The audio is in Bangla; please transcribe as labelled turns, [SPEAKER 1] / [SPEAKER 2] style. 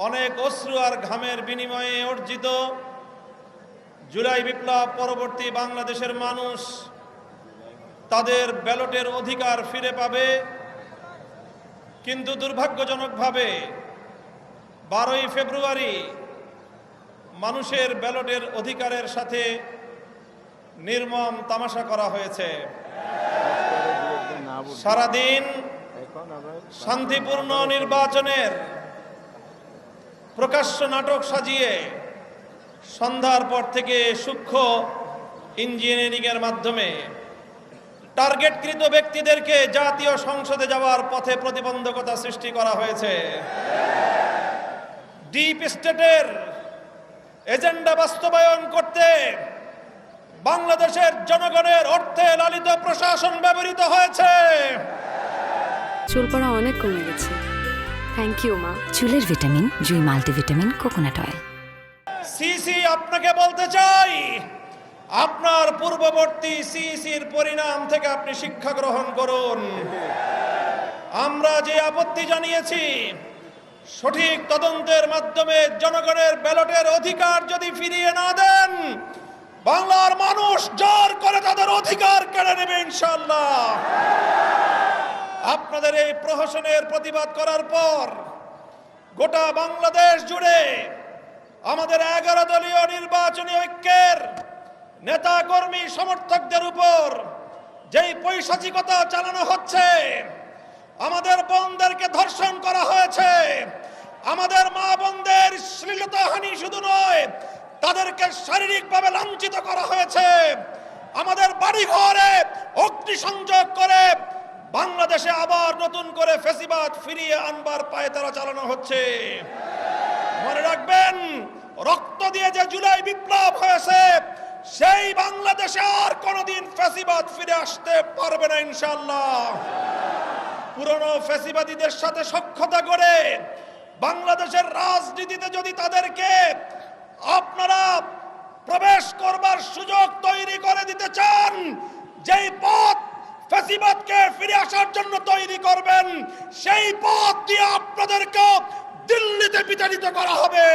[SPEAKER 1] অনেক অশ্রু আর ঘামের বিনিময়ে অর্জিত জুলাই বিপ্লব পরবর্তী বাংলাদেশের মানুষ তাদের ব্যালটের অধিকার ফিরে পাবে। কিন্তু দুর্ভাগ্যজনকভাবে 12ই ফেব্রুয়ারি মানুষের ব্যালটের অধিকারের সাথে নির্মম তামাশা করা হয়েছে। সারাদিন শান্তিপূর্ণ নির্বাচনের প্রকাশ্য নাটক সাজিয়ে সন্ধ্যার পর থেকে সূক্ষ্ম ইঞ্জিনিয়ারিংয়ের মাধ্যমে টার্গেটকৃত ব্যক্তিদেরকে জাতীয় সংসদে যাওয়ার পথে প্রতিবন্ধকতা সৃষ্টি করা হয়েছে। ডিপ স্টেটের এজেন্ডা বাস্তবায়ন করতে বাংলাদেশের জনগণের অর্থে লালিত প্রশাসন ব্যবহৃত হয়েছে।
[SPEAKER 2] চুল পড়া অনেক কমে গেছে। থ্যাংক ইউ মা।
[SPEAKER 3] চুলের ভিটামিন জুই মাল্টিভিটামিন কোকোনাট অয়েল।
[SPEAKER 1] সিসি আপনাকে বলতে চাই, আপনার পূর্ববর্তী সিসির পরিণাম থেকে আপনি শিক্ষা গ্রহণ করুন। আমরা যে আপত্তি জানিয়েছি, সঠিক তদন্তের মাধ্যমে জনগণের ব্যালটের অধিকার যদি ফিরিয়ে না দেন, বাংলার মানুষ জোর করে তাদের অধিকার কেড়ে নেবে ইনশাআল্লাহ। আপনাদের এই প্রহসনের প্রতিবাদ করার পর গোটা বাংলাদেশ জুড়ে আমাদের 11 দলীয় নির্বাচনী ঐক্যের নেতা কর্মী সমর্থকদের উপর যেই পৈশাচিকতা চালানো হচ্ছে, আমাদের বোনদেরকে ধর্ষণ করা হয়েছে, আমাদের মা বোনদের শ্লীলতাহানি শুধু নয়, তাদেরকে শারীরিকভাবে লাঞ্ছিত করা হয়েছে, আমাদের বাড়িঘরে অগ্নিসংযোগ করে বাংলাদেশে আবার নতুন করে ফ্যাসিবাদ ফিরিয়ে আনবার পায়তারা চালানো হচ্ছে। মনে রাখবেন, রক্ত দিয়ে যে জুলাই বিপ্লব হয়েছে, সেই বাংলাদেশে আর কোনোদিন ফ্যাসিবাদ ফিরে আসতে পারবে না ইনশাআল্লাহ। পুরনো ফ্যাসিবাদীদের সাথে সখ্যতা করে বাংলাদেশের রাজনীতিতে যদি তাদেরকে আপনারা প্রবেশ করবার সুযোগ তৈরি করে দিতে চান, যেই পথ ফ্যাসিবাদকে ফিরে আসার জন্য তৈরি করবেন, সেই পথ দিয়ে আপনাদেরকে দিল্লিতে বিতাড়িত করা হবে।